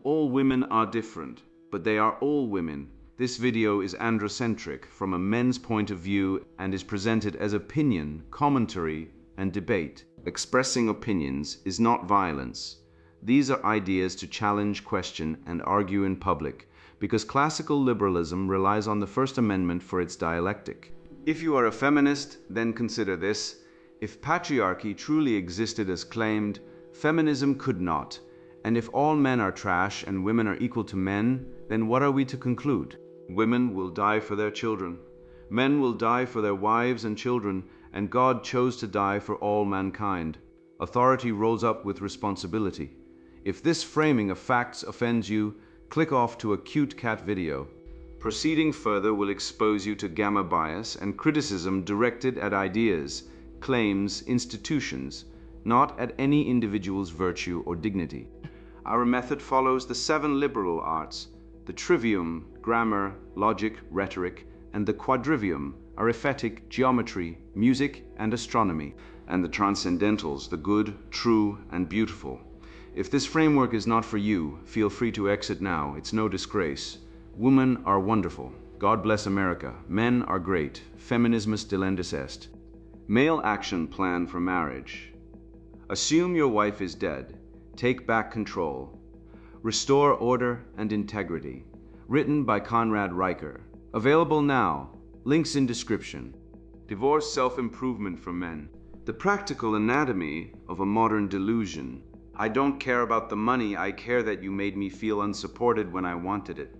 All women are different, but they are all women. This video is androcentric from a men's point of view and is presented as opinion, commentary, and debate. Expressing opinions is not violence. These are ideas to challenge, question, and argue in public, because classical liberalism relies on the First Amendment for its dialectic. If you are a feminist, then consider this. If patriarchy truly existed as claimed, feminism could not. And if all men are trash and women are equal to men, then what are we to conclude? Women will die for their children. Men will die for their wives and children, and God chose to die for all mankind. Authority rolls up with responsibility. If this framing of facts offends you, click off to a cute cat video. Proceeding further will expose you to gamma bias and criticism directed at ideas, claims, institutions, not at any individual's virtue or dignity. Our method follows the 7 liberal arts, the trivium, grammar, logic, rhetoric, and the quadrivium, arithmetic, geometry, music, and astronomy, and the transcendentals, the good, true, and beautiful. If this framework is not for you, feel free to exit now. It's no disgrace. Women are wonderful. God bless America. Men are great. Feminismus delendus est. Male action plan for marriage. Assume your wife is dead. Take back control. Restore order and integrity. Written by Conrad Riker. Available now. Links in description. Divorce self-improvement for men. The practical anatomy of a modern delusion. I don't care about the money, I care that you made me feel unsupported when I wanted it.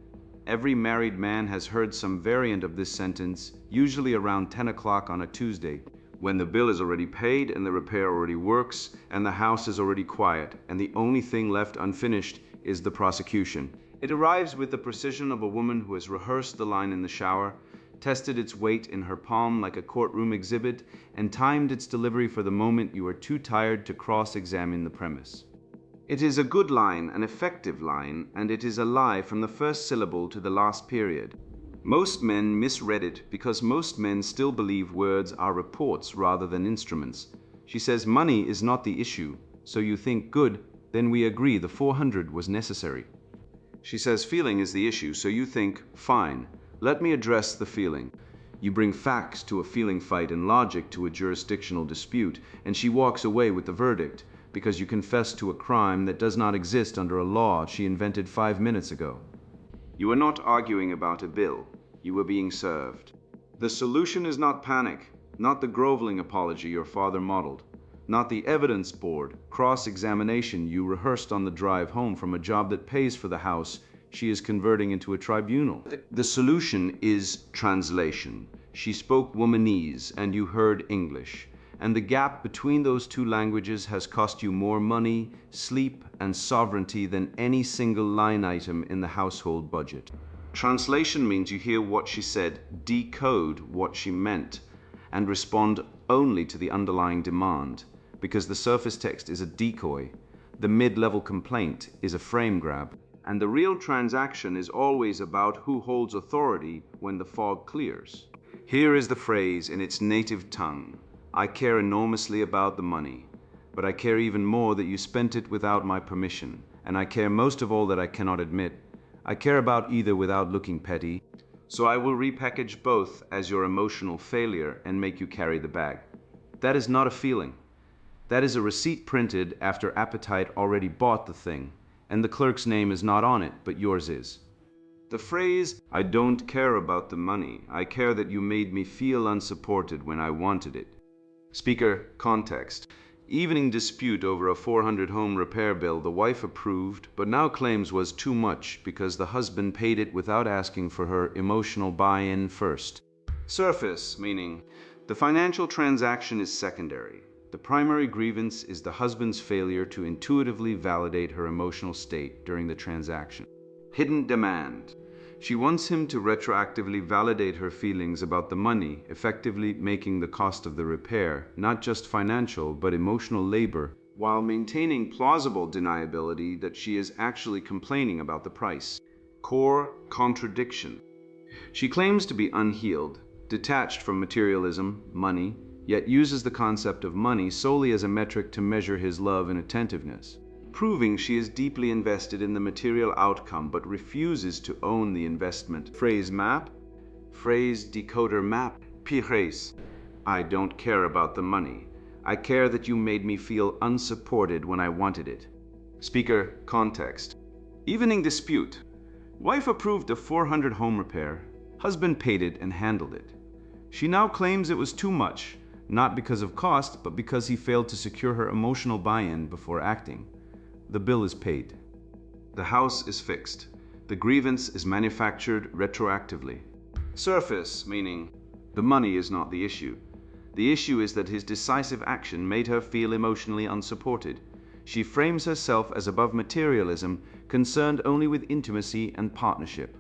Every married man has heard some variant of this sentence, usually around 10 o'clock on a Tuesday, when the bill is already paid and the repair already works and the house is already quiet and the only thing left unfinished is the prosecution. It arrives with the precision of a woman who has rehearsed the line in the shower, tested its weight in her palm like a courtroom exhibit, and timed its delivery for the moment you are too tired to cross-examine the premise. It is a good line, an effective line, and it is a lie from the first syllable to the last period. Most men misread it because most men still believe words are reports rather than instruments. She says money is not the issue, so you think good, then we agree the 400 was necessary. She says feeling is the issue, so you think, fine, let me address the feeling. You bring facts to a feeling fight and logic to a jurisdictional dispute, and she walks away with the verdict because you confess to a crime that does not exist under a law she invented 5 minutes ago. You are not arguing about a bill. You were being served. The solution is not panic, not the groveling apology your father modeled, not the evidence board, cross-examination you rehearsed on the drive home from a job that pays for the house she is converting into a tribunal. The solution is translation. She spoke womanese and you heard English. And the gap between those two languages has cost you more money, sleep, and sovereignty than any single line item in the household budget. Translation means you hear what she said, decode what she meant, and respond only to the underlying demand, because the surface text is a decoy, the mid-level complaint is a frame grab, and the real transaction is always about who holds authority when the fog clears. Here is the phrase in its native tongue. I care enormously about the money, but I care even more that you spent it without my permission, and I care most of all that I cannot admit. I care about either without looking petty, so I will repackage both as your emotional failure and make you carry the bag. That is not a feeling. That is a receipt printed after appetite already bought the thing, and the clerk's name is not on it, but yours is. The phrase, I don't care about the money, I care that you made me feel unsupported when I wanted it. Speaker, context. Evening dispute over a 400 home repair bill the wife approved, but now claims was too much because the husband paid it without asking for her emotional buy-in first. Surface, meaning the financial transaction is secondary. The primary grievance is the husband's failure to intuitively validate her emotional state during the transaction. Hidden demand. She wants him to retroactively validate her feelings about the money, effectively making the cost of the repair not just financial but emotional labor, while maintaining plausible deniability that she is actually complaining about the price. Core contradiction. She claims to be unhealed, detached from materialism, money, yet uses the concept of money solely as a metric to measure his love and attentiveness. proving she is deeply invested in the material outcome but refuses to own the investment. Phrase map, phrase decoder map, phrase. I don't care about the money. I care that you made me feel unsupported when I wanted it. Speaker context. Evening dispute. Wife approved a 400 home repair. Husband paid it and handled it. She now claims it was too much, not because of cost, but because he failed to secure her emotional buy-in before acting. The bill is paid. The house is fixed. The grievance is manufactured retroactively. Surface, meaning the money is not the issue. The issue is that his decisive action made her feel emotionally unsupported. She frames herself as above materialism, concerned only with intimacy and partnership.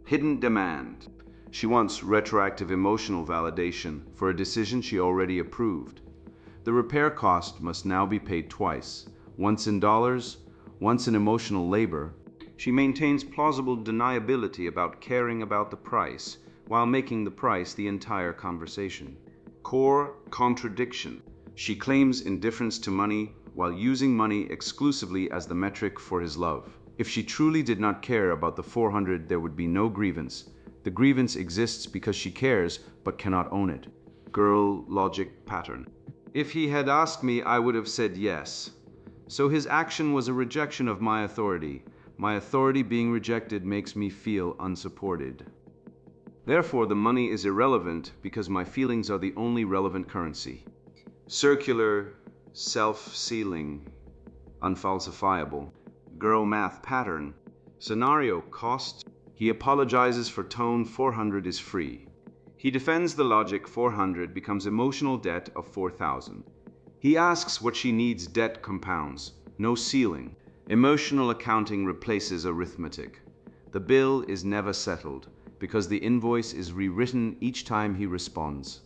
Hidden demand. She wants retroactive emotional validation for a decision she already approved. The repair cost must now be paid twice, once in dollars, once in emotional labor. She maintains plausible deniability about caring about the price, while making the price the entire conversation. Core contradiction. She claims indifference to money while using money exclusively as the metric for his love. If she truly did not care about the 400, there would be no grievance. The grievance exists because she cares but cannot own it. Girl logic pattern. If he had asked me, I would have said yes. So his action was a rejection of my authority. My authority being rejected makes me feel unsupported. Therefore, the money is irrelevant because my feelings are the only relevant currency. Circular, self-sealing, unfalsifiable. Girl math pattern. Scenario cost. He apologizes for tone 400 is free. He defends the logic 400 becomes emotional debt of 4,000. He asks what she needs, debt compounds. No ceiling. Emotional accounting replaces arithmetic. The bill is never settled because the invoice is rewritten each time he responds.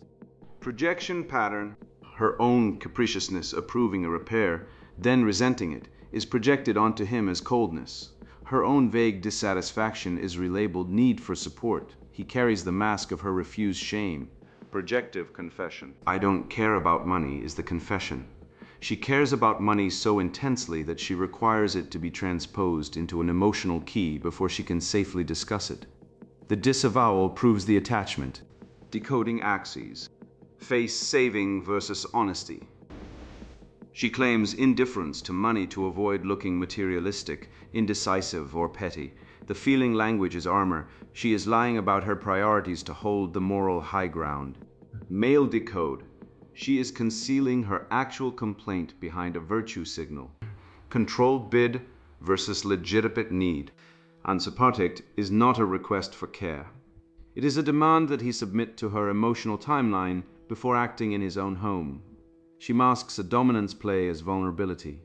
Projection pattern. Her own capriciousness approving a repair, then resenting it, is projected onto him as coldness. Her own vague dissatisfaction is relabeled need for support. He carries the mask of her refused shame. Projective confession. I don't care about money is the confession. She cares about money so intensely that she requires it to be transposed into an emotional key before she can safely discuss it. The disavowal proves the attachment. Decoding axes. Face saving versus honesty. She claims indifference to money to avoid looking materialistic, indecisive, or petty. The feeling language is armor. She is lying about her priorities to hold the moral high ground. Male decode. She is concealing her actual complaint behind a virtue signal. Controlled bid versus legitimate need. Unsupported is not a request for care. It is a demand that he submit to her emotional timeline before acting in his own home. She masks a dominance play as vulnerability.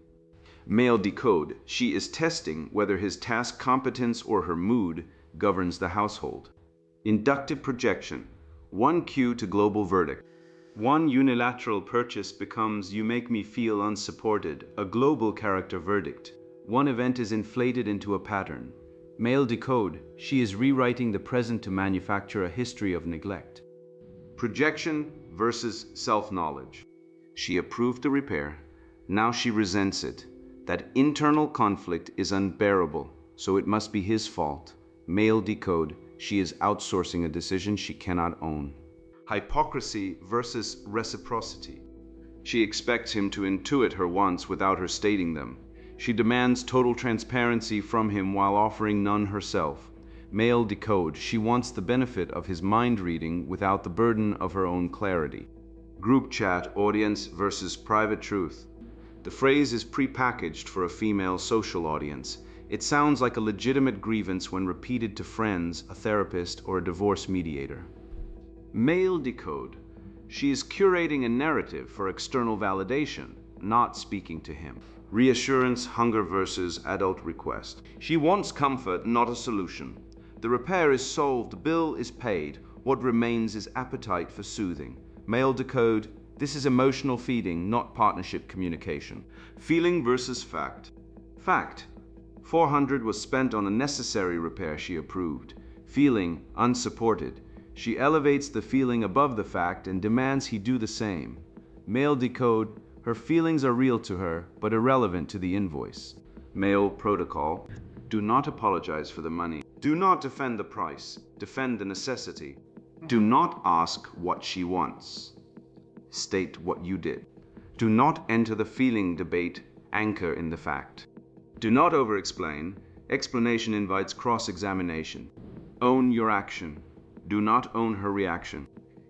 Male decode. She is testing whether his task competence or her mood governs the household. Inductive projection. One cue to global verdict. One unilateral purchase becomes "you make me feel unsupported," a global character verdict. One event is inflated into a pattern. Male decode. She is rewriting the present to manufacture a history of neglect. Projection versus self-knowledge. She approved the repair. Now she resents it. That internal conflict is unbearable, so it must be his fault. Male decode. She is outsourcing a decision she cannot own. Hypocrisy versus reciprocity. She expects him to intuit her wants without her stating them. She demands total transparency from him while offering none herself. Male decode. She wants the benefit of his mind reading without the burden of her own clarity. Group chat audience versus private truth. The phrase is prepackaged for a female social audience. It sounds like a legitimate grievance when repeated to friends, a therapist, or a divorce mediator. Male decode. She is curating a narrative for external validation, not speaking to him. Reassurance hunger versus adult request. She wants comfort, not a solution. The repair is solved, the bill is paid. What remains is appetite for soothing. Male decode. This is emotional feeding, not partnership communication. Feeling versus fact. Fact. 400 was spent on a necessary repair she approved. Feeling unsupported. She elevates the feeling above the fact and demands he do the same. Male decode. Her feelings are real to her, but irrelevant to the invoice. Male protocol. Do not apologize for the money. Do not defend the price. Defend the necessity. Do not ask what she wants. State what you did. Do not enter the feeling debate. Anchor in the fact. Do not over-explain. Explanation invites cross-examination. Own your action. Do not own her reaction.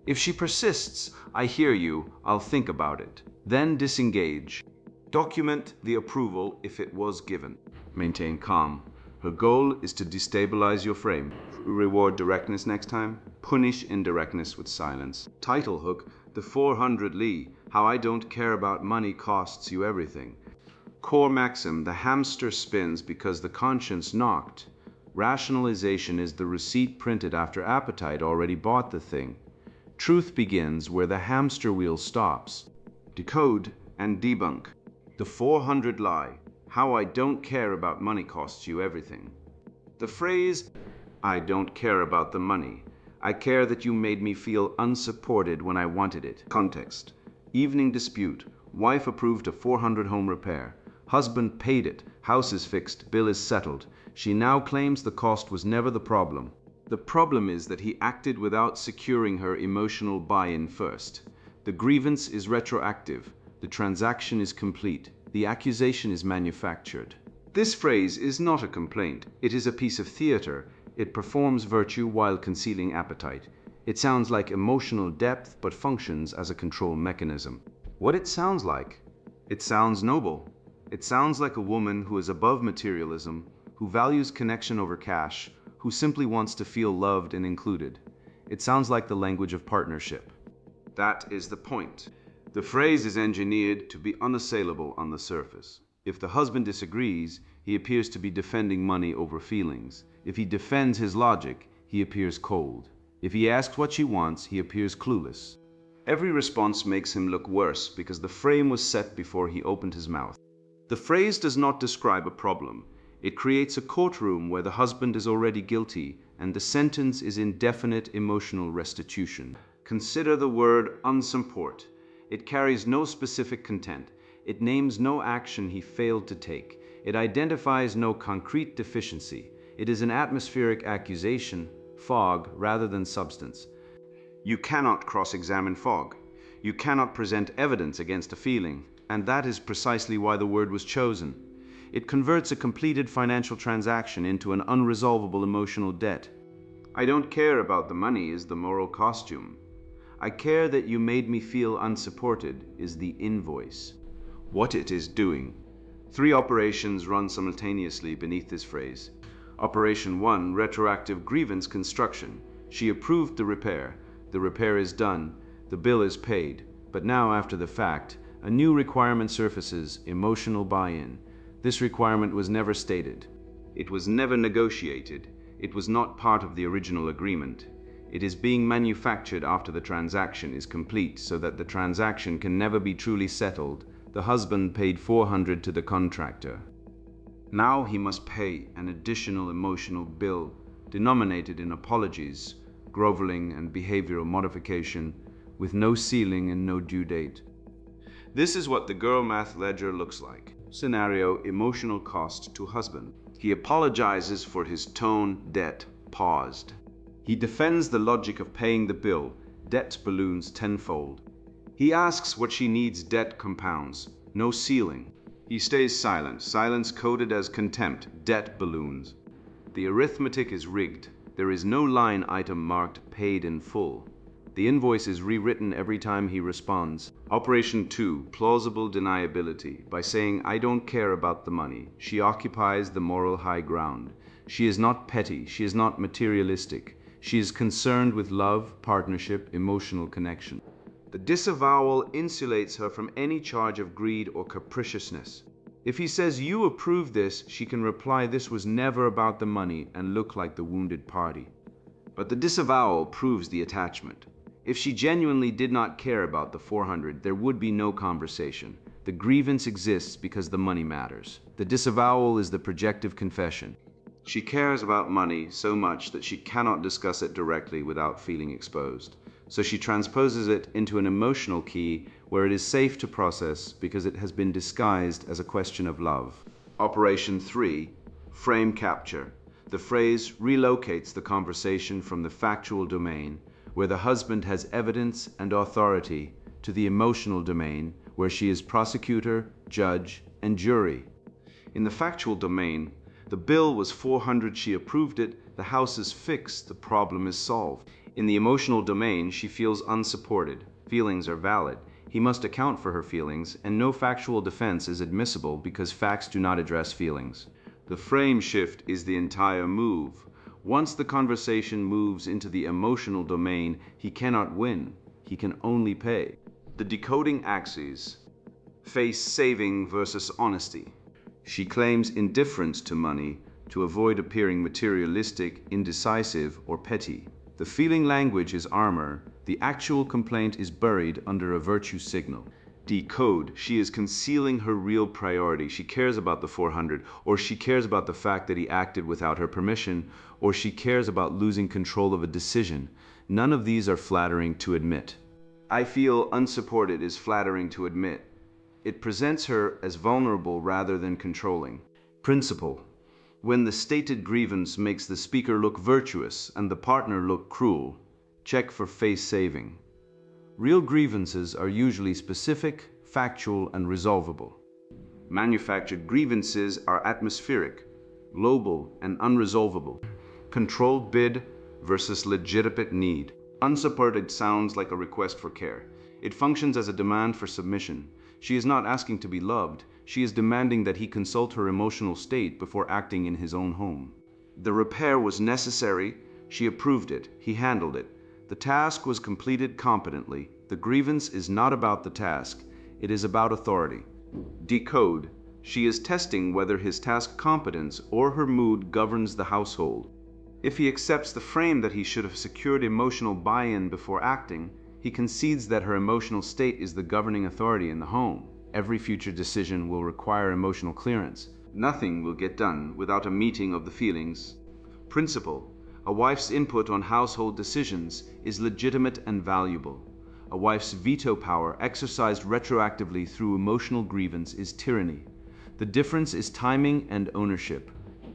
If she persists, I hear you, I'll think about it. Then disengage. Document the approval if it was given. Maintain calm. Her goal is to destabilize your frame. Reward directness next time. Punish indirectness with silence. Title hook, The 400 Lee, How I Don't Care About Money Costs You Everything. Core maxim, the hamster spins because the conscience knocked. Rationalization is the receipt printed after appetite already bought the thing. Truth begins where the hamster wheel stops. Decode and debunk. The 400 Lie, How I Don't Care About Money Costs You Everything. The phrase, I don't care about the money. I care that you made me feel unsupported when I wanted it. Context. Evening dispute. Wife approved a 400 home repair. Husband paid it. House is fixed. Bill is settled. She now claims the cost was never the problem. The problem is that he acted without securing her emotional buy-in first. The grievance is retroactive. The transaction is complete. The accusation is manufactured. This phrase is not a complaint. It is a piece of theater. It performs virtue while concealing appetite. It sounds like emotional depth, but functions as a control mechanism. What it sounds like? It sounds noble. It sounds like a woman who is above materialism, who values connection over cash, who simply wants to feel loved and included. It sounds like the language of partnership. That is the point. The phrase is engineered to be unassailable on the surface. If the husband disagrees, he appears to be defending money over feelings. If he defends his logic, he appears cold. If he asks what she wants, he appears clueless. Every response makes him look worse because the frame was set before he opened his mouth. The phrase does not describe a problem. It creates a courtroom where the husband is already guilty and the sentence is indefinite emotional restitution. Consider the word unsupport. It carries no specific content. It names no action he failed to take. It identifies no concrete deficiency. It is an atmospheric accusation, fog rather than substance. You cannot cross-examine fog. You cannot present evidence against a feeling, and that is precisely why the word was chosen. It converts a completed financial transaction into an unresolvable emotional debt. I don't care about the money is the moral costume. I care that you made me feel unsupported is the invoice. What it is doing. 3 operations run simultaneously beneath this phrase. Operation 1, retroactive grievance construction. She approved the repair. The repair is done. The bill is paid. But now, after the fact, a new requirement surfaces, emotional buy-in. This requirement was never stated. It was never negotiated. It was not part of the original agreement. It is being manufactured after the transaction is complete so that the transaction can never be truly settled. The husband paid 400 to the contractor. Now he must pay an additional emotional bill denominated in apologies, groveling and behavioral modification with no ceiling and no due date. This is what the girl math ledger looks like. Scenario, emotional cost to husband. He apologizes for his tone, debt, paused. He defends the logic of paying the bill, debt balloons tenfold. He asks what she needs, debt compounds, no ceiling. He stays silent, silence coded as contempt, debt balloons. The arithmetic is rigged. There is no line item marked paid in full. The invoice is rewritten every time he responds. Operation 2, plausible deniability. By saying, I don't care about the money, she occupies the moral high ground. She is not petty, she is not materialistic. She is concerned with love, partnership, emotional connection. The disavowal insulates her from any charge of greed or capriciousness. If he says, you approve this, she can reply, this was never about the money, and look like the wounded party. But the disavowal proves the attachment. If she genuinely did not care about the 400, there would be no conversation. The grievance exists because the money matters. The disavowal is the projective confession. She cares about money so much that she cannot discuss it directly without feeling exposed. so she transposes it into an emotional key where it is safe to process because it has been disguised as a question of love. Operation 3. Frame capture. The phrase relocates the conversation from the factual domain, where the husband has evidence and authority, to the emotional domain, where she is prosecutor, judge, and jury. In the factual domain, the bill was $400, she approved it, the house is fixed, the problem is solved. In the emotional domain, she feels unsupported. Feelings are valid. He must account for her feelings, and no factual defense is admissible because facts do not address feelings. The frame shift is the entire move. Once the conversation moves into the emotional domain, he cannot win. He can only pay. The decoding axes face saving versus honesty. She claims indifference to money to avoid appearing materialistic, indecisive, or petty. The feeling language is armor. The actual complaint is buried under a virtue signal. Decode. She is concealing her real priority. She cares about the 400, or she cares about the fact that he acted without her permission, or she cares about losing control of a decision. None of these are flattering to admit. I feel unsupported is flattering to admit. It presents her as vulnerable rather than controlling. Principle. When the stated grievance makes the speaker look virtuous and the partner look cruel, check for face saving. Real grievances are usually specific, factual, and resolvable. Manufactured grievances are atmospheric, global, and unresolvable. Controlled bid versus legitimate need. Unsupported sounds like a request for care. It functions as a demand for submission. She is not asking to be loved. She is demanding that he consult her emotional state before acting in his own home. The repair was necessary. She approved it. He handled it. The task was completed competently. The grievance is not about the task. It is about authority. Decode. She is testing whether his task competence or her mood governs the household. If he accepts the frame that he should have secured emotional buy-in before acting, he concedes that her emotional state is the governing authority in the home. Every future decision will require emotional clearance. Nothing will get done without a meeting of the feelings. Principle. A wife's input on household decisions is legitimate and valuable. A wife's veto power exercised retroactively through emotional grievance is tyranny. The difference is timing and ownership.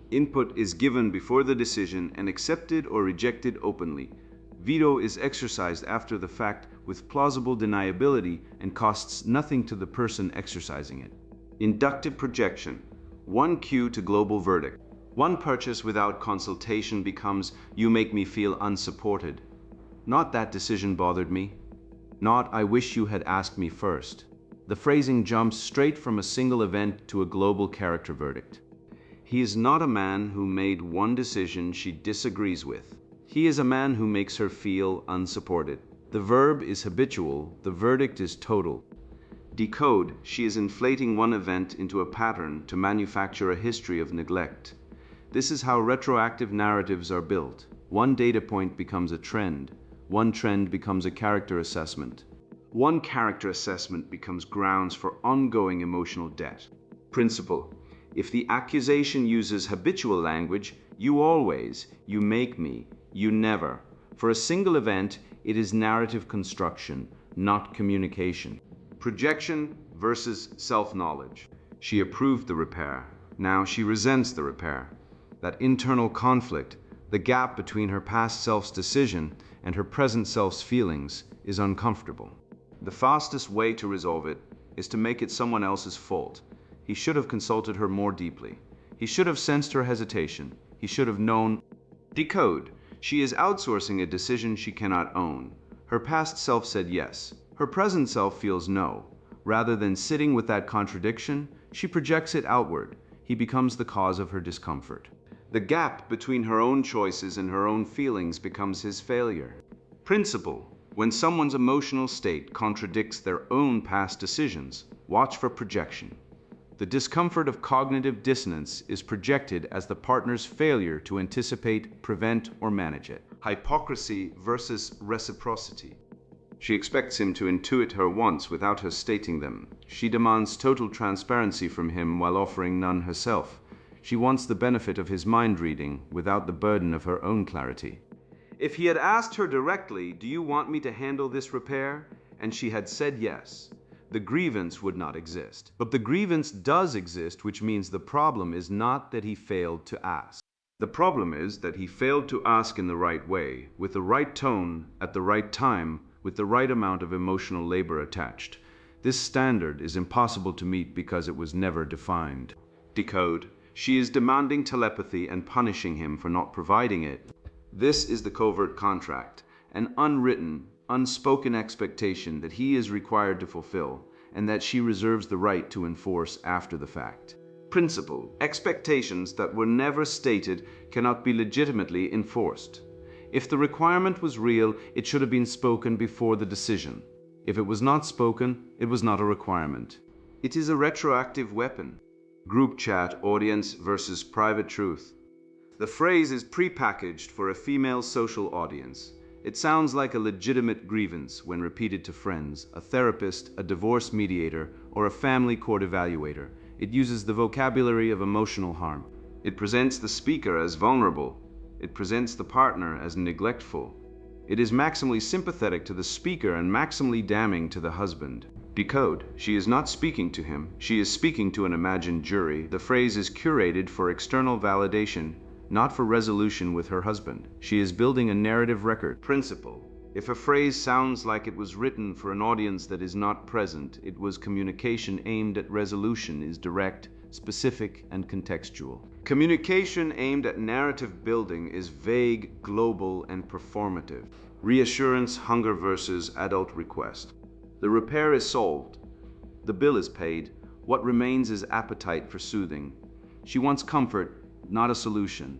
Input is given before the decision and accepted or rejected openly. Veto is exercised after the fact with plausible deniability and costs nothing to the person exercising it. Inductive projection. One cue to global verdict. One purchase without consultation becomes, "You make me feel unsupported." Not, "That decision bothered me." Not, "I wish you had asked me first." The phrasing jumps straight from a single event to a global character verdict. He is not a man who made one decision she disagrees with. He is a man who makes her feel unsupported. The verb is habitual, the verdict is total. Decode. She is inflating one event into a pattern to manufacture a history of neglect. This is how retroactive narratives are built. One data point becomes a trend. One trend becomes a character assessment. One character assessment becomes grounds for ongoing emotional debt. Principle. If the accusation uses habitual language, "you always," "you make me," "you never," for a single event, it is narrative construction, not communication. Projection versus self-knowledge. She approved the repair. Now she resents the repair. That internal conflict, the gap between her past self's decision and her present self's feelings, is uncomfortable. The fastest way to resolve it is to make it someone else's fault. He should have consulted her more deeply. He should have sensed her hesitation. He should have known. Decode. She is outsourcing a decision she cannot own. Her past self said yes. Her present self feels no. Rather than sitting with that contradiction, she projects it outward. He becomes the cause of her discomfort. The gap between her own choices and her own feelings becomes his failure. Principle. When someone's emotional state contradicts their own past decisions, watch for projection. The discomfort of cognitive dissonance is projected as the partner's failure to anticipate, prevent, or manage it. Hypocrisy versus reciprocity. She expects him to intuit her wants without her stating them. She demands total transparency from him while offering none herself. She wants the benefit of his mind reading without the burden of her own clarity. If he had asked her directly, "Do you want me to handle this repair?" and she had said yes, the grievance would not exist. But the grievance does exist, which means the problem is not that he failed to ask. The problem is that he failed to ask in the right way, with the right tone, at the right time, with the right amount of emotional labor attached. This standard is impossible to meet because it was never defined. Decode. She is demanding telepathy and punishing him for not providing it. This is the covert contract, an unwritten, unspoken expectation that he is required to fulfill, and that she reserves the right to enforce after the fact. Principle. Expectations that were never stated cannot be legitimately enforced. If the requirement was real, it should have been spoken before the decision. If it was not spoken, it was not a requirement. It is a retroactive weapon. Group chat, audience versus private truth. The phrase is prepackaged for a female social audience. It sounds like a legitimate grievance when repeated to friends, a therapist, a divorce mediator, or a family court evaluator. It uses the vocabulary of emotional harm. It presents the speaker as vulnerable. It presents the partner as neglectful. It is maximally sympathetic to the speaker and maximally damning to the husband. Decode. She is not speaking to him. She is speaking to an imagined jury. The phrase is curated for external validation, not for resolution with her husband. She is building a narrative record. Principle. If a phrase sounds like it was written for an audience that is not present, it was communication aimed at resolution is direct, specific, and contextual. Communication aimed at narrative building is vague, global, and performative. Reassurance, hunger versus adult request. The repair is solved. The bill is paid. What remains is appetite for soothing. She wants comfort, not a solution.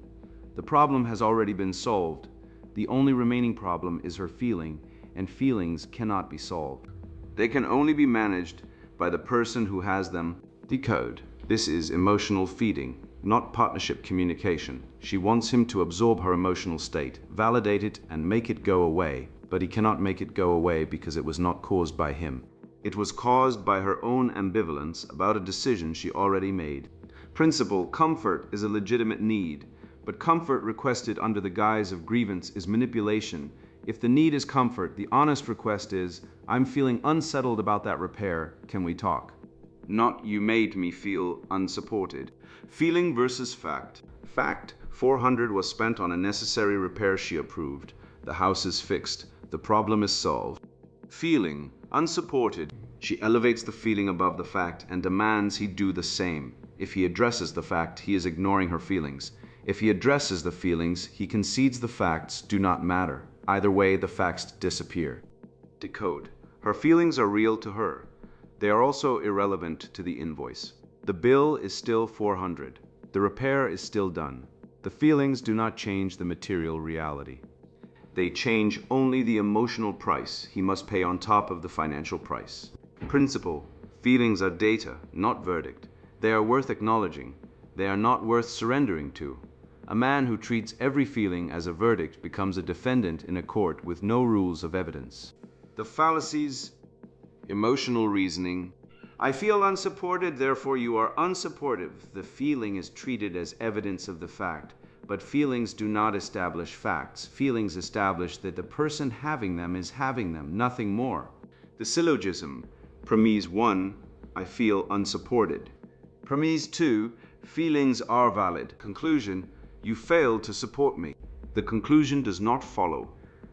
The problem has already been solved. The only remaining problem is her feeling, and feelings cannot be solved. They can only be managed by the person who has them. Decode. This is emotional feeding, not partnership communication. She wants him to absorb her emotional state, validate it, and make it go away, but he cannot make it go away because it was not caused by him. It was caused by her own ambivalence about a decision she already made. Principle. Comfort is a legitimate need, but comfort requested under the guise of grievance is manipulation. If the need is comfort, the honest request is, "I'm feeling unsettled about that repair, can we talk?" Not, "You made me feel unsupported." Feeling versus fact. Fact. 400 was spent on a necessary repair she approved. The house is fixed. The problem is solved. Feeling. Unsupported. She elevates the feeling above the fact and demands he do the same. If he addresses the fact, he is ignoring her feelings. If he addresses the feelings, he concedes the facts do not matter. Either way, the facts disappear. Decode. Her feelings are real to her. They are also irrelevant to the invoice. The bill is still 400. The repair is still done. The feelings do not change the material reality. They change only the emotional price he must pay on top of the financial price. Principle. Feelings are data, not verdict. They are worth acknowledging. They are not worth surrendering to. A man who treats every feeling as a verdict becomes a defendant in a court with no rules of evidence. The fallacies. Emotional reasoning. I feel unsupported, therefore you are unsupportive. The feeling is treated as evidence of the fact, but feelings do not establish facts. Feelings establish that the person having them is having them, nothing more. The syllogism. Premise 1, I feel unsupported. Premise 2, feelings are valid. Conclusion, you failed to support me. The conclusion does not follow.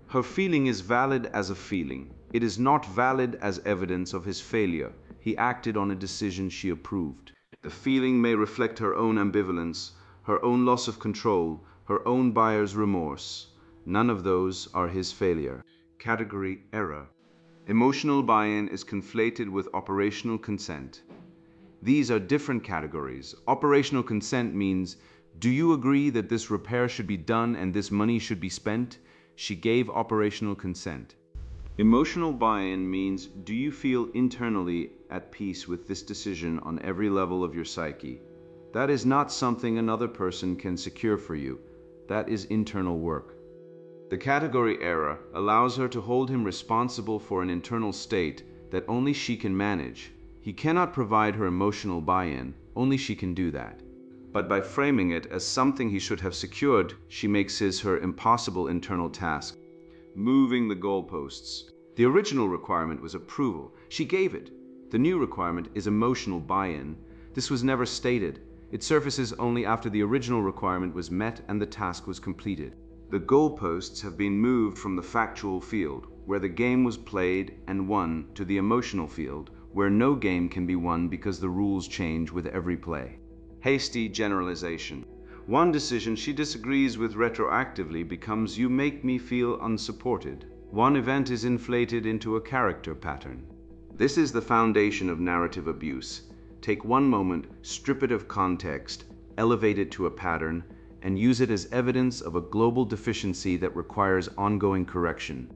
Her feeling is valid as a feeling. It is not valid as evidence of his failure. He acted on a decision she approved. The feeling may reflect her own ambivalence, her own loss of control, her own buyer's remorse. None of those are his failure. Category error. Emotional buy-in is conflated with operational consent. These are different categories. Operational consent means, do you agree that this repair should be done and this money should be spent? She gave operational consent. Emotional buy-in means, do you feel internally at peace with this decision on every level of your psyche? That is not something another person can secure for you. That is internal work. The category error allows her to hold him responsible for an internal state that only she can manage. He cannot provide her emotional buy-in, only she can do that. But by framing it as something he should have secured, she makes her impossible internal task. Moving the goalposts. The original requirement was approval. She gave it. The new requirement is emotional buy-in. This was never stated. It surfaces only after the original requirement was met and the task was completed. The goalposts have been moved from the factual field, where the game was played and won, to the emotional field, where no game can be won because the rules change with every play. Hasty generalization. One decision she disagrees with retroactively becomes "you make me feel unsupported." One event is inflated into a character pattern. This is the foundation of narrative abuse. Take one moment, strip it of context, elevate it to a pattern, and use it as evidence of a global deficiency that requires ongoing correction.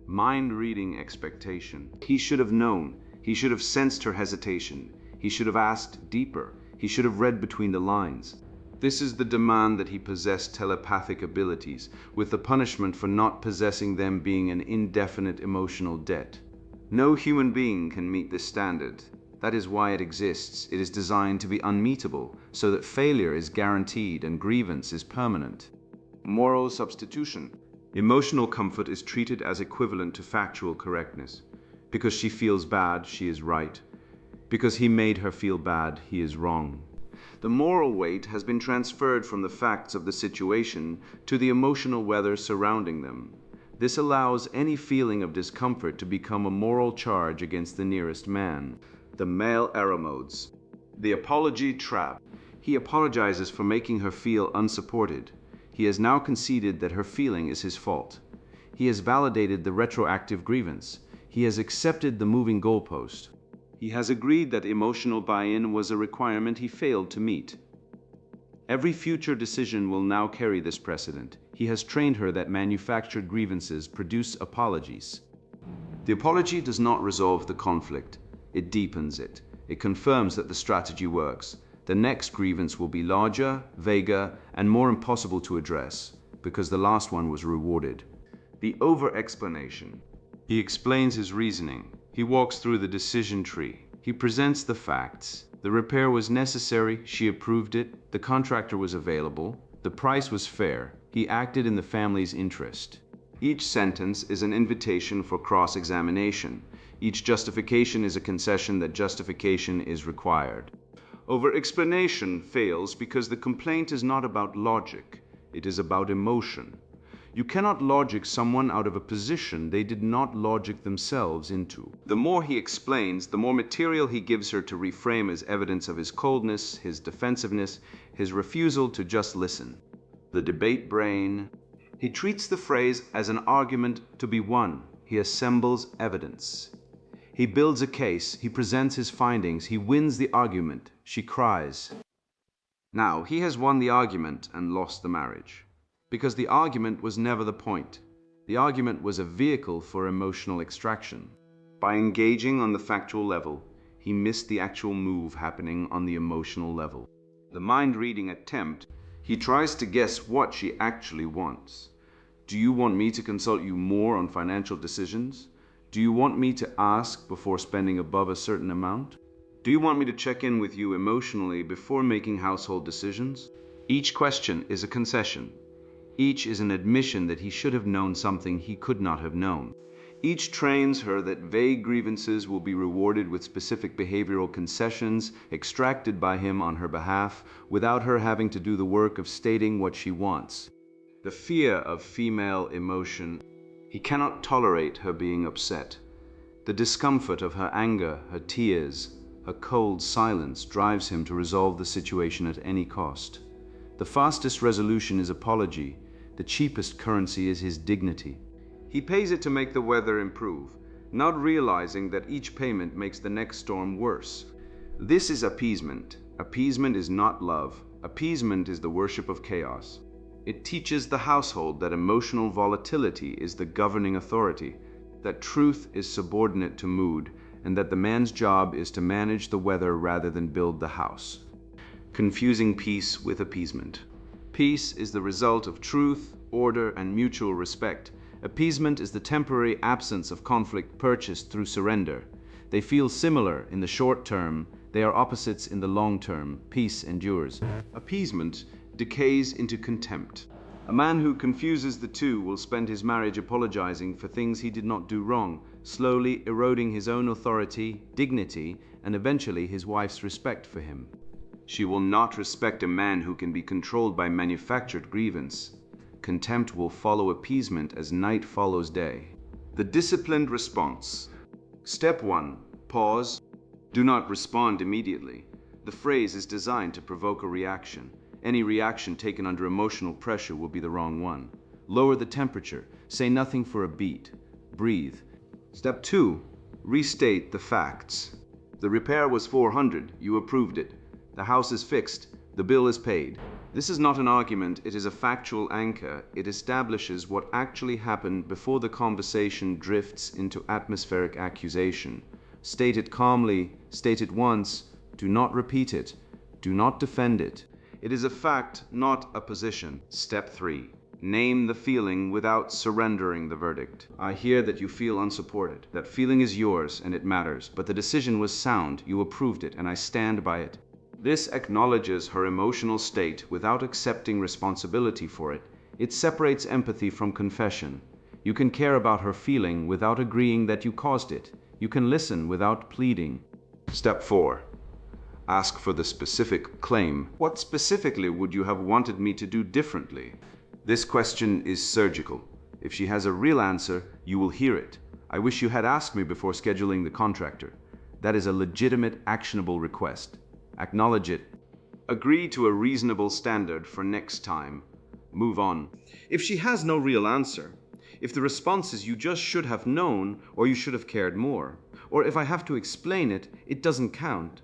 Mind-reading expectation. He should have known. He should have sensed her hesitation. He should have asked deeper. He should have read between the lines. This is the demand that he possess telepathic abilities, with the punishment for not possessing them being an indefinite emotional debt. No human being can meet this standard. That is why it exists. It is designed to be unmeetable, so that failure is guaranteed and grievance is permanent. Moral substitution. Emotional comfort is treated as equivalent to factual correctness. Because she feels bad, she is right. Because he made her feel bad, he is wrong. The moral weight has been transferred from the facts of the situation to the emotional weather surrounding them. This allows any feeling of discomfort to become a moral charge against the nearest man. The male error modes. The apology trap. He apologizes for making her feel unsupported. He has now conceded that her feeling is his fault. He has validated the retroactive grievance. He has accepted the moving goalpost. He has agreed that emotional buy-in was a requirement he failed to meet. Every future decision will now carry this precedent. He has trained her that manufactured grievances produce apologies. The apology does not resolve the conflict. It deepens it. It confirms that the strategy works. The next grievance will be larger, vaguer, and more impossible to address, because the last one was rewarded. The over-explanation. He explains his reasoning. He walks through the decision tree. He presents the facts. The repair was necessary. She approved it. The contractor was available. The price was fair. He acted in the family's interest. Each sentence is an invitation for cross-examination. Each justification is a concession that justification is required. Over-explanation fails because the complaint is not about logic. It is about emotion. You cannot logic someone out of a position they did not logic themselves into. The more he explains, the more material he gives her to reframe as evidence of his coldness, his defensiveness, his refusal to just listen. The debate brain. He treats the phrase as an argument to be won. He assembles evidence. He builds a case. He presents his findings. He wins the argument. She cries. Now, he has won the argument and lost the marriage. Because the argument was never the point. The argument was a vehicle for emotional extraction. By engaging on the factual level, he missed the actual move happening on the emotional level. The mind-reading attempt, he tries to guess what she actually wants. Do you want me to consult you more on financial decisions? Do you want me to ask before spending above a certain amount? Do you want me to check in with you emotionally before making household decisions? Each question is a concession. Each is an admission that he should have known something he could not have known. Each trains her that vague grievances will be rewarded with specific behavioral concessions extracted by him on her behalf without her having to do the work of stating what she wants. The fear of female emotion. He cannot tolerate her being upset. The discomfort of her anger, her tears, her cold silence drives him to resolve the situation at any cost. The fastest resolution is apology. The cheapest currency is his dignity. He pays it to make the weather improve, not realizing that each payment makes the next storm worse. This is appeasement. Appeasement is not love. Appeasement is the worship of chaos. It teaches the household that emotional volatility is the governing authority, that truth is subordinate to mood, and that the man's job is to manage the weather rather than build the house. Confusing peace with appeasement. Peace is the result of truth, order, and mutual respect. Appeasement is the temporary absence of conflict purchased through surrender. They feel similar in the short term. They are opposites in the long term. Peace endures. Appeasement decays into contempt. A man who confuses the two will spend his marriage apologizing for things he did not do wrong, slowly eroding his own authority, dignity, and eventually his wife's respect for him. She will not respect a man who can be controlled by manufactured grievance. Contempt will follow appeasement as night follows day. The disciplined response. Step 1. Pause. Do not respond immediately. The phrase is designed to provoke a reaction. Any reaction taken under emotional pressure will be the wrong one. Lower the temperature. Say nothing for a beat. Breathe. Step 2. Restate the facts. The repair was $400. You approved it. The house is fixed. The bill is paid. This is not an argument, it is a factual anchor. It establishes what actually happened before the conversation drifts into atmospheric accusation. State it calmly, state it once, do not repeat it, do not defend it. It is a fact, not a position. Step 3. Name the feeling without surrendering the verdict. I hear that you feel unsupported. That feeling is yours and it matters, but the decision was sound, you approved it, and I stand by it. This acknowledges her emotional state without accepting responsibility for it. It separates empathy from confession. You can care about her feeling without agreeing that you caused it. You can listen without pleading. Step 4. Ask for the specific claim. What specifically would you have wanted me to do differently? This question is surgical. If she has a real answer, you will hear it. I wish you had asked me before scheduling the contractor. That is a legitimate, actionable request. Acknowledge it. Agree to a reasonable standard for next time. Move on. If she has no real answer, if the response is you just should have known or you should have cared more, or if I have to explain it, it doesn't count,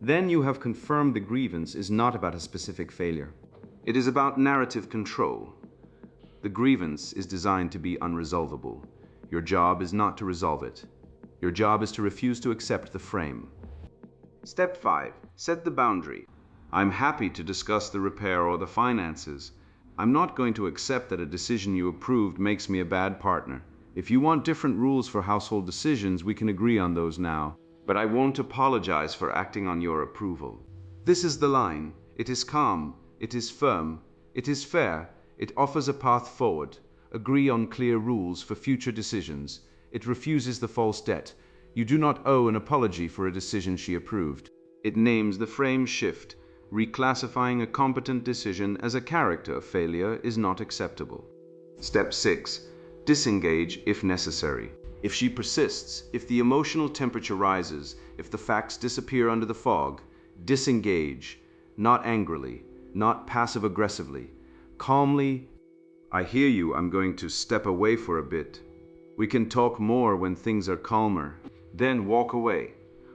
then you have confirmed the grievance is not about a specific failure. It is about narrative control. The grievance is designed to be unresolvable. Your job is not to resolve it. Your job is to refuse to accept the frame. Step 5. Set the boundary. I'm happy to discuss the repair or the finances. I'm not going to accept that a decision you approved makes me a bad partner. If you want different rules for household decisions, we can agree on those now. But I won't apologize for acting on your approval. This is the line. It is calm. It is firm. It is fair. It offers a path forward. Agree on clear rules for future decisions. It refuses the false debt. You do not owe an apology for a decision she approved. It names the frame shift. Reclassifying a competent decision as a character failure is not acceptable. Step 6. Disengage if necessary. If she persists, if the emotional temperature rises, if the facts disappear under the fog, disengage, not angrily, not passive-aggressively. Calmly, I hear you, I'm going to step away for a bit. We can talk more when things are calmer. Then walk away.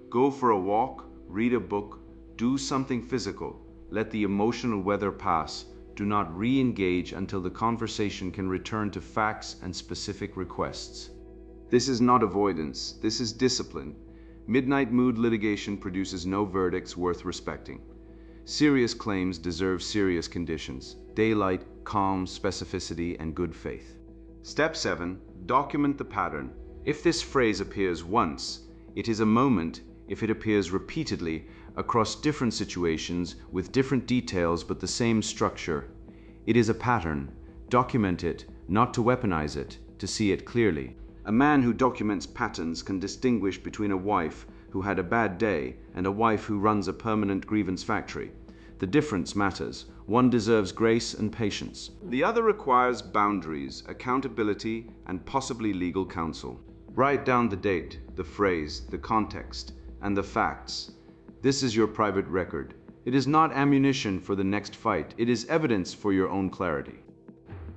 Go for a walk, read a book, do something physical. Let the emotional weather pass. Do not re-engage until the conversation can return to facts and specific requests. This is not avoidance, this is discipline. Midnight mood litigation produces no verdicts worth respecting. Serious claims deserve serious conditions. Daylight, calm, specificity, and good faith. Step 7. Document the pattern. If this phrase appears once, it is a moment. If it appears repeatedly across different situations with different details but the same structure, it is a pattern. Document it, not to weaponize it, to see it clearly. A man who documents patterns can distinguish between a wife who had a bad day and a wife who runs a permanent grievance factory. The difference matters. One deserves grace and patience. The other requires boundaries, accountability, and possibly legal counsel. Write down the date, the phrase, the context, and the facts. This is your private record. It is not ammunition for the next fight. It is evidence for your own clarity.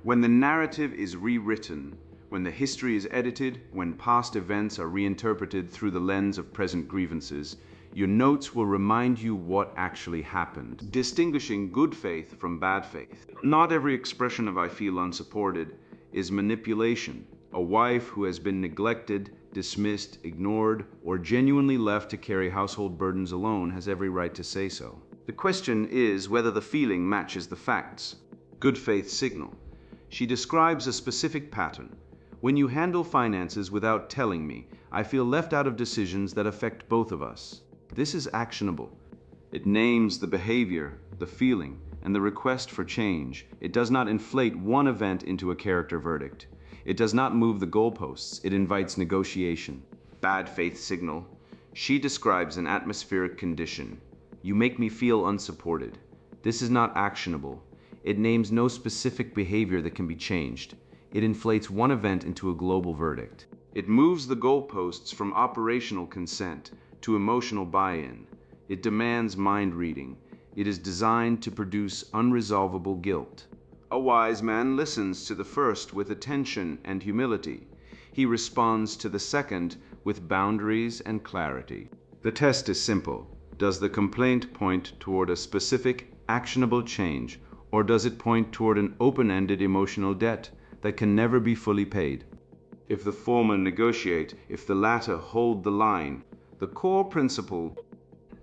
When the narrative is rewritten, when the history is edited, when past events are reinterpreted through the lens of present grievances, your notes will remind you what actually happened, distinguishing good faith from bad faith. Not every expression of "I feel unsupported" is manipulation. A wife who has been neglected, dismissed, ignored, or genuinely left to carry household burdens alone has every right to say so. The question is whether the feeling matches the facts. Good faith signal. She describes a specific pattern. When you handle finances without telling me, I feel left out of decisions that affect both of us. This is actionable. It names the behavior, the feeling, and the request for change. It does not inflate one event into a character verdict. It does not move the goalposts. It invites negotiation. Bad faith signal. She describes an atmospheric condition. You make me feel unsupported. This is not actionable. It names no specific behavior that can be changed. It inflates one event into a global verdict. It moves the goalposts from operational consent to emotional buy-in. It demands mind reading. It is designed to produce unresolvable guilt. A wise man listens to the first with attention and humility. He responds to the second with boundaries and clarity. The test is simple. Does the complaint point toward a specific, actionable change, or does it point toward an open-ended emotional debt that can never be fully paid? If the former negotiate, if the latter hold the line, the core principle,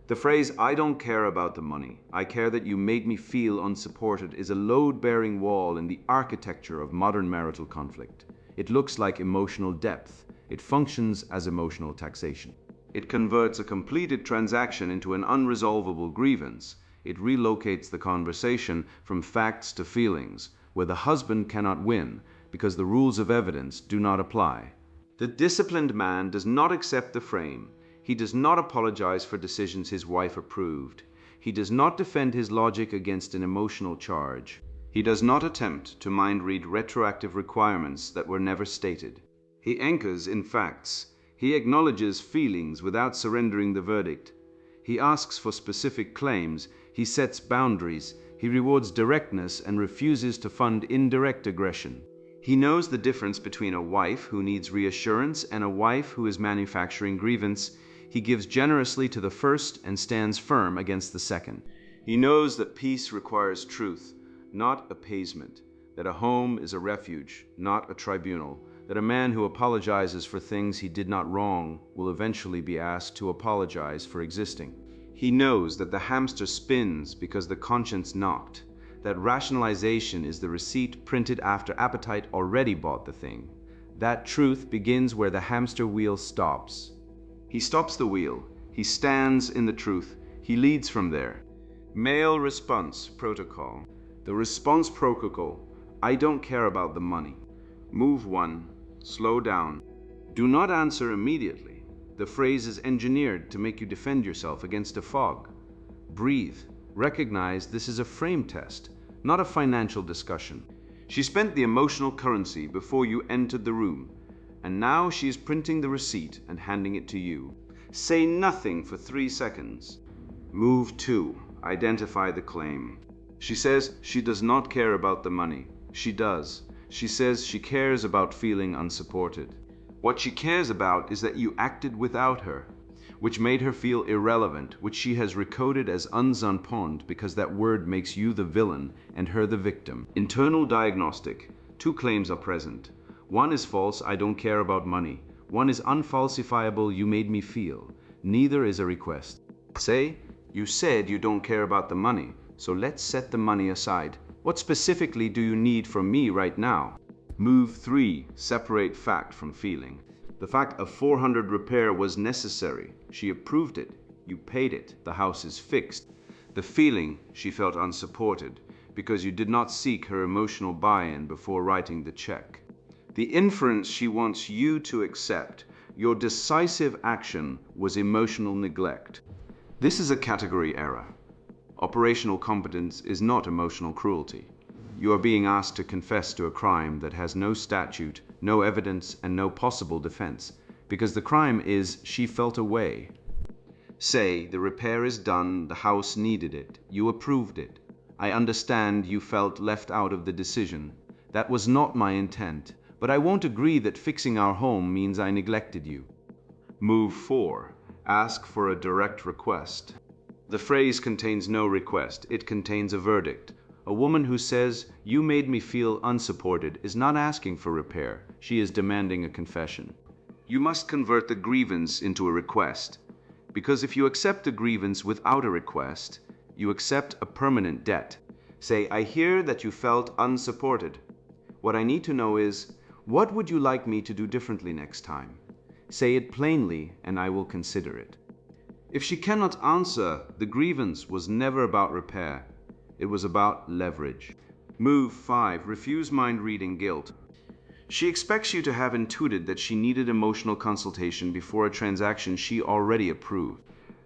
the phrase, "I don't care about the money, I care that you made me feel unsupported," is a load-bearing wall in the architecture of modern marital conflict. It looks like emotional depth. It functions as emotional taxation. It converts a completed transaction into an unresolvable grievance. It relocates the conversation from facts to feelings, where the husband cannot win because the rules of evidence do not apply. The disciplined man does not accept the frame. He does not apologize for decisions his wife approved. He does not defend his logic against an emotional charge. He does not attempt to mind-read retroactive requirements that were never stated. He anchors in facts. He acknowledges feelings without surrendering the verdict. He asks for specific claims. He sets boundaries. He rewards directness and refuses to fund indirect aggression. He knows the difference between a wife who needs reassurance and a wife who is manufacturing grievance. He gives generously to the first and stands firm against the second. He knows that peace requires truth, not appeasement, that a home is a refuge, not a tribunal, that a man who apologizes for things he did not wrong will eventually be asked to apologize for existing. He knows that the hamster spins because the conscience knocked, that rationalization is the receipt printed after appetite already bought the thing. That truth begins where the hamster wheel stops. He stops the wheel. He stands in the truth. He leads from there. Male response protocol. The response protocol. I don't care about the money. Move 1. Slow down. Do not answer immediately. The phrase is engineered to make you defend yourself against a fog. Breathe. Recognize this is a frame test, not a financial discussion. She spent the emotional currency before you entered the room, and now she is printing the receipt and handing it to you. Say nothing for 3 seconds. Move 2. Identify the claim. She says she does not care about the money. She does. She says she cares about feeling unsupported. What she cares about is that you acted without her, which made her feel irrelevant, which she has recoded as unzanpond because that word makes you the villain and her the victim. Internal diagnostic. 2 claims are present. One is false, I don't care about money. One is unfalsifiable, you made me feel. Neither is a request. Say, you said you don't care about the money, so let's set the money aside. What specifically do you need from me right now? Move 3. Separate fact from feeling. The fact of 400 repair was necessary. She approved it. You paid it. The house is fixed. The feeling, she felt unsupported because you did not seek her emotional buy-in before writing the check. The inference she wants you to accept, your decisive action was emotional neglect. This is a category error. Operational competence is not emotional cruelty. You are being asked to confess to a crime that has no statute, no evidence, and no possible defense, because the crime is she felt away. Say, the repair is done, the house needed it, you approved it. I understand you felt left out of the decision. That was not my intent, but I won't agree that fixing our home means I neglected you. Move 4. Ask for a direct request. The phrase contains no request, it contains a verdict. A woman who says, you made me feel unsupported, is not asking for repair, she is demanding a confession. You must convert the grievance into a request, because if you accept a grievance without a request, you accept a permanent debt. Say, I hear that you felt unsupported. What I need to know is, what would you like me to do differently next time? Say it plainly and I will consider it. If she cannot answer, the grievance was never about repair. It was about leverage. Move 5. Refuse mind reading guilt. She expects you to have intuited that she needed emotional consultation before a transaction she already approved.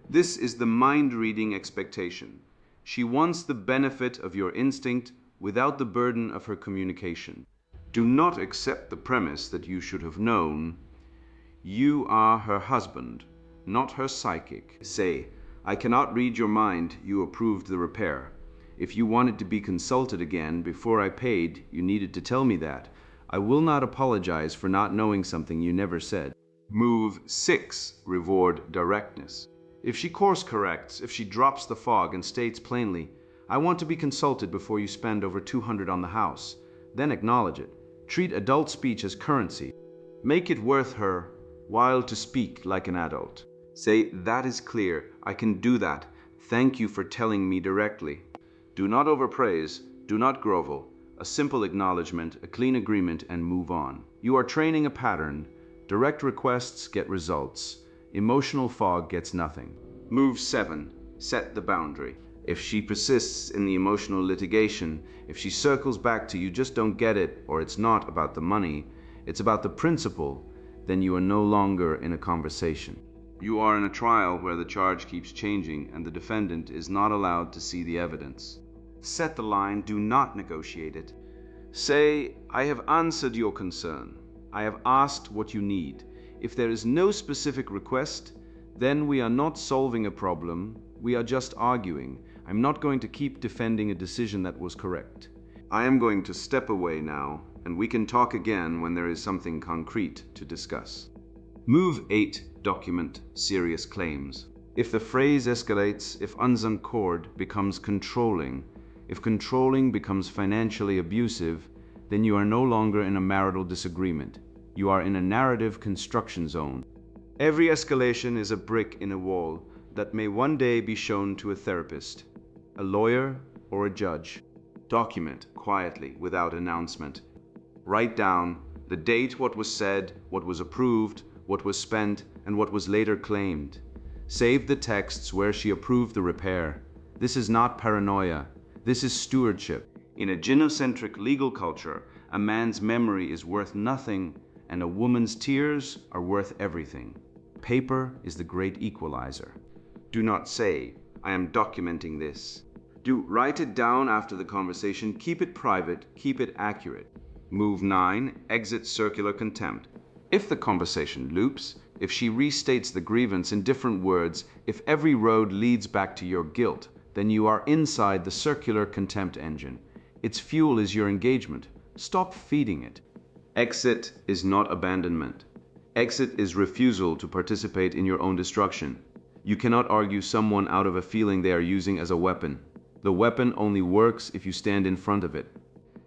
This is the mind-reading expectation. She wants the benefit of your instinct without the burden of her communication. Do not accept the premise that you should have known. You are her husband, not her psychic. Say, I cannot read your mind, you approved the repair. If you wanted to be consulted again before I paid, you needed to tell me that. I will not apologize for not knowing something you never said. Move 6. Reward directness. If she course corrects, if she drops the fog and states plainly, I want to be consulted before you spend over $200 on the house, then acknowledge it. Treat adult speech as currency. Make it worth her while to speak like an adult. Say, that is clear, I can do that. Thank you for telling me directly. Do not overpraise, do not grovel. A simple acknowledgement, a clean agreement, and move on. You are training a pattern. Direct requests get results. Emotional fog gets nothing. Move 7. Set the boundary. If she persists in the emotional litigation, if she circles back to you just don't get it, or it's not about the money, it's about the principle, then you are no longer in a conversation. You are in a trial where the charge keeps changing and the defendant is not allowed to see the evidence. Set the line, do not negotiate it. Say, I have answered your concern. I have asked what you need. If there is no specific request, then we are not solving a problem, we are just arguing. I'm not going to keep defending a decision that was correct. I am going to step away now, and we can talk again when there is something concrete to discuss. Move 8. Document serious claims. If the phrase escalates, if unsancored becomes controlling, if controlling becomes financially abusive, then you are no longer in a marital disagreement. You are in a narrative construction zone. Every escalation is a brick in a wall that may one day be shown to a therapist, a lawyer, or a judge. Document quietly, without announcement. Write down the date, what was said, what was approved, what was spent, and what was later claimed. Save the texts where she approved the repair. This is not paranoia. This is stewardship. In a gynocentric legal culture, a man's memory is worth nothing, and a woman's tears are worth everything. Paper is the great equalizer. Do not say, I am documenting this. Do write it down after the conversation. Keep it private. Keep it accurate. Move 9. Exit circular contempt. If the conversation loops, if she restates the grievance in different words, if every road leads back to your guilt, then you are inside the circular contempt engine. Its fuel is your engagement. Stop feeding it. Exit is not abandonment. Exit is refusal to participate in your own destruction. You cannot argue someone out of a feeling they are using as a weapon. The weapon only works if you stand in front of it.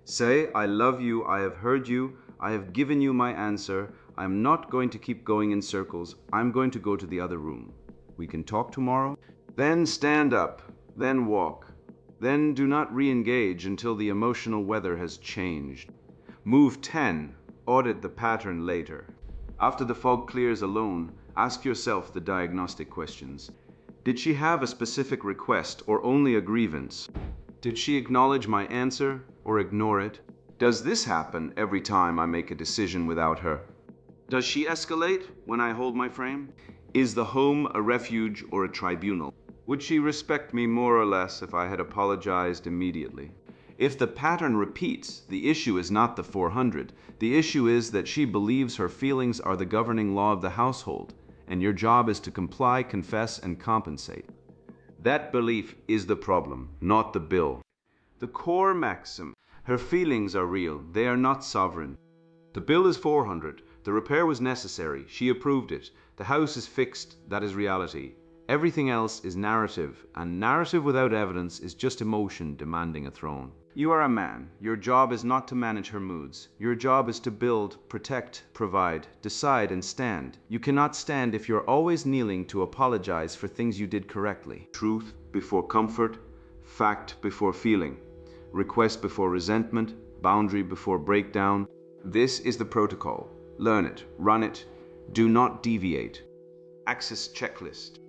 Say, I love you, I have heard you, I have given you my answer, I'm not going to keep going in circles, I'm going to go to the other room. We can talk tomorrow? Then stand up, then walk. Then do not re-engage until the emotional weather has changed. Move 10. Audit the pattern later. After the fog clears alone, ask yourself the diagnostic questions. Did she have a specific request or only a grievance? Did she acknowledge my answer or ignore it? Does this happen every time I make a decision without her? Does she escalate when I hold my frame? Is the home a refuge or a tribunal? Would she respect me more or less if I had apologized immediately? If the pattern repeats, the issue is not the 400. The issue is that she believes her feelings are the governing law of the household, and your job is to comply, confess, and compensate. That belief is the problem, not the bill. The core maxim, her feelings are real, they are not sovereign. The bill is 400. The repair was necessary. She approved it. The house is fixed. That is reality. Everything else is narrative, and narrative without evidence is just emotion demanding a throne. You are a man. Your job is not to manage her moods. Your job is to build, protect, provide, decide, and stand. You cannot stand if you're always kneeling to apologize for things you did correctly. Truth before comfort, fact before feeling, request before resentment, boundary before breakdown. This is the protocol. Learn it, run it, do not deviate. Access checklist.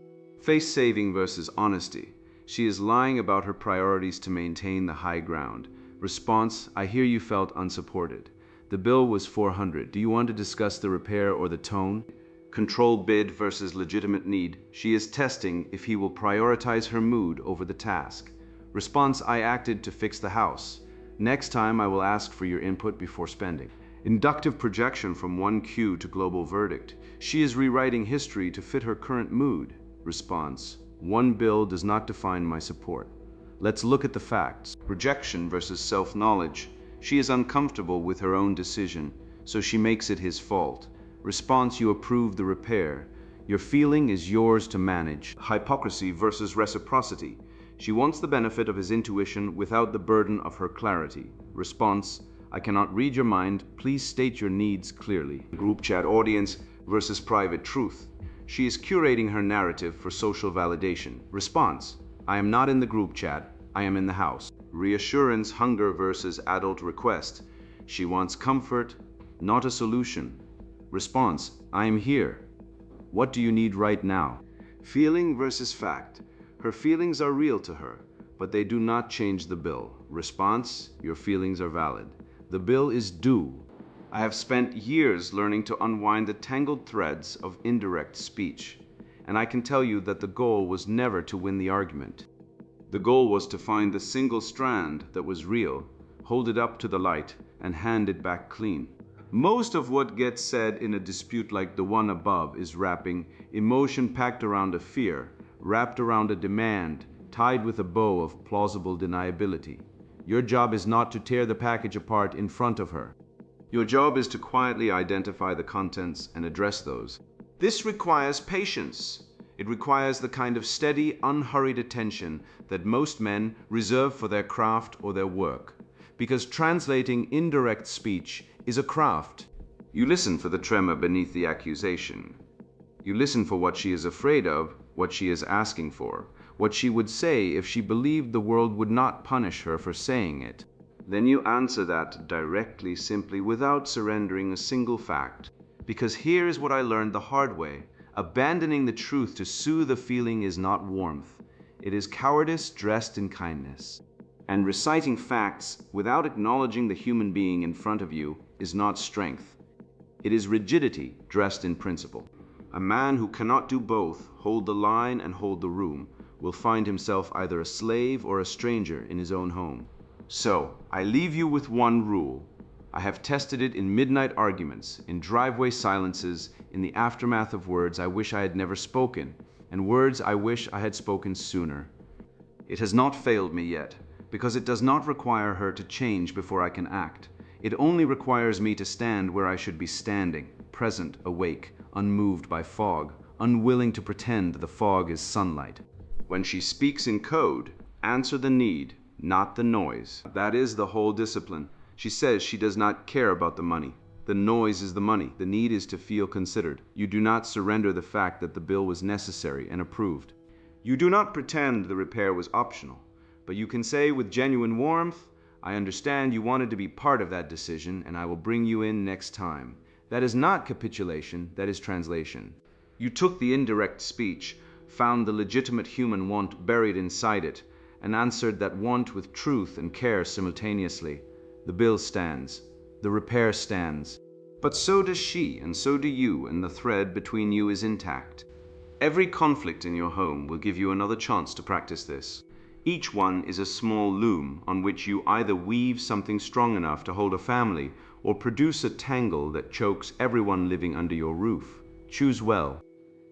Face saving versus honesty. She is lying about her priorities to maintain the high ground. Response, I hear you felt unsupported. The bill was $400. Do you want to discuss the repair or the tone? Control bid versus legitimate need. She is testing if he will prioritize her mood over the task. Response, I acted to fix the house. Next time I will ask for your input before spending. Inductive projection from one cue to global verdict. She is rewriting history to fit her current mood. Response, one bill does not define my support. Let's look at the facts. Rejection versus self-knowledge. She is uncomfortable with her own decision, so she makes it his fault. Response, you approve the repair. Your feeling is yours to manage. Hypocrisy versus reciprocity. She wants the benefit of his intuition without the burden of her clarity. Response, I cannot read your mind. Please state your needs clearly. Group chat audience versus private truth. She is curating her narrative for social validation. Response, I am not in the group chat. I am in the house. Reassurance hunger versus adult request. She wants comfort, not a solution. Response, I am here. What do you need right now? Feeling versus fact. Her feelings are real to her, but they do not change the bill. Response, your feelings are valid. The bill is due. I have spent years learning to unwind the tangled threads of indirect speech, and I can tell you that the goal was never to win the argument. The goal was to find the single strand that was real, hold it up to the light, and hand it back clean. Most of what gets said in a dispute like the one above is wrapping emotion packed around a fear, wrapped around a demand, tied with a bow of plausible deniability. Your job is not to tear the package apart in front of her. Your job is to quietly identify the contents and address those. This requires patience. It requires the kind of steady, unhurried attention that most men reserve for their craft or their work. Because translating indirect speech is a craft. You listen for the tremor beneath the accusation. You listen for what she is afraid of, what she is asking for, what she would say if she believed the world would not punish her for saying it. Then you answer that directly, simply, without surrendering a single fact. Because here is what I learned the hard way. Abandoning the truth to soothe a feeling is not warmth. It is cowardice dressed in kindness. And reciting facts without acknowledging the human being in front of you is not strength. It is rigidity dressed in principle. A man who cannot do both, hold the line and hold the room, will find himself either a slave or a stranger in his own home. So, I leave you with one rule. I have tested it in midnight arguments, in driveway silences, in the aftermath of words I wish I had never spoken, and words I wish I had spoken sooner. It has not failed me yet, because it does not require her to change before I can act. It only requires me to stand where I should be standing, present, awake, unmoved by fog, unwilling to pretend the fog is sunlight. When she speaks in code, answer the need, not the noise. That is the whole discipline. She says she does not care about the money. The noise is the money. The need is to feel considered. You do not surrender the fact that the bill was necessary and approved. You do not pretend the repair was optional, but you can say with genuine warmth, I understand you wanted to be part of that decision, and I will bring you in next time. That is not capitulation, that is translation. You took the indirect speech, found the legitimate human want buried inside it, and answered that want with truth and care simultaneously. The bill stands. The repair stands. But so does she, and so do you, and the thread between you is intact. Every conflict in your home will give you another chance to practice this. Each one is a small loom on which you either weave something strong enough to hold a family or produce a tangle that chokes everyone living under your roof. Choose well.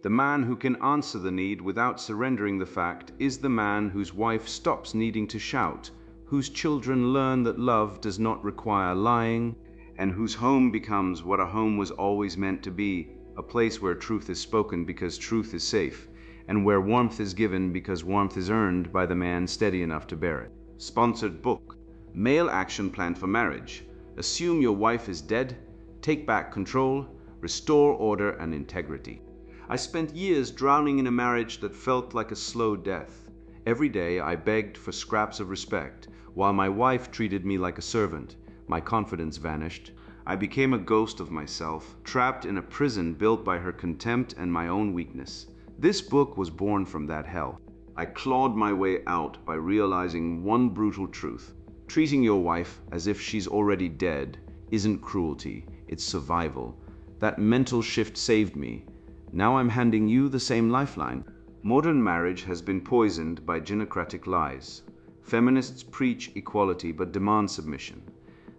The man who can answer the need without surrendering the fact is the man whose wife stops needing to shout, whose children learn that love does not require lying, and whose home becomes what a home was always meant to be, a place where truth is spoken because truth is safe, and where warmth is given because warmth is earned by the man steady enough to bear it. Sponsored book, Male Action Plan for Marriage. Assume your wife is dead, take back control, restore order and integrity. I spent years drowning in a marriage that felt like a slow death. Every day I begged for scraps of respect, while my wife treated me like a servant. My confidence vanished. I became a ghost of myself, trapped in a prison built by her contempt and my own weakness. This book was born from that hell. I clawed my way out by realizing one brutal truth. Treating your wife as if she's already dead isn't cruelty, it's survival. That mental shift saved me. Now I'm handing you the same lifeline. Modern marriage has been poisoned by gynocratic lies. Feminists preach equality but demand submission.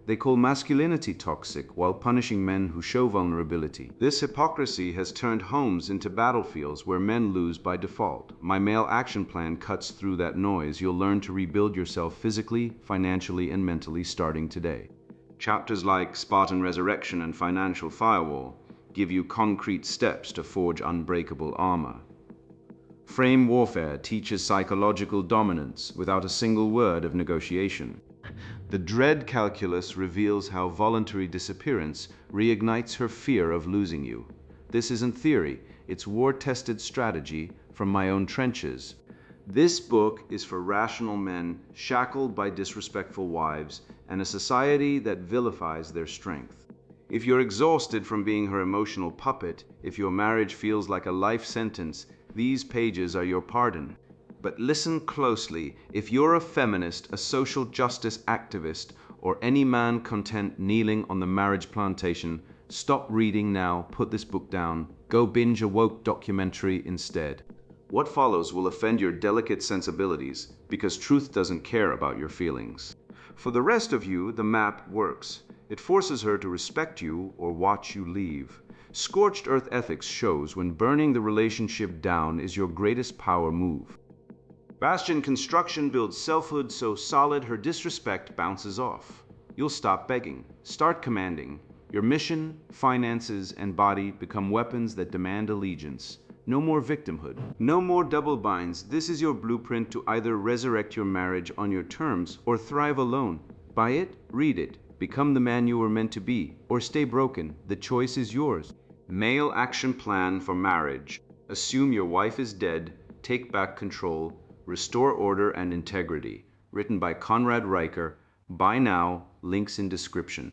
They call masculinity toxic while punishing men who show vulnerability. This hypocrisy has turned homes into battlefields where men lose by default. My male action plan cuts through that noise. You'll learn to rebuild yourself physically, financially, and mentally starting today. Chapters like Spartan Resurrection and Financial Firewall give you concrete steps to forge unbreakable armor. Frame Warfare teaches psychological dominance without a single word of negotiation. The Dread Calculus reveals how voluntary disappearance reignites her fear of losing you. This isn't theory, it's war-tested strategy from my own trenches. This book is for rational men shackled by disrespectful wives and a society that vilifies their strength. If you're exhausted from being her emotional puppet, if your marriage feels like a life sentence, these pages are your pardon. But listen closely. If you're a feminist, a social justice activist, or any man content kneeling on the marriage plantation, stop reading now, put this book down, go binge a woke documentary instead. What follows will offend your delicate sensibilities because truth doesn't care about your feelings. For the rest of you, the map works. It forces her to respect you or watch you leave. Scorched Earth Ethics shows when burning the relationship down is your greatest power move. Bastion Construction builds selfhood so solid her disrespect bounces off. You'll stop begging, start commanding. Your mission, finances, and body become weapons that demand allegiance. No more victimhood. No more double binds. This is your blueprint to either resurrect your marriage on your terms or thrive alone. Buy it, read it, become the man you were meant to be, or stay broken. The choice is yours. Male Action Plan for Marriage. Assume your wife is dead, take back control, restore order and integrity. Written by Conrad Riker. Buy now, links in description.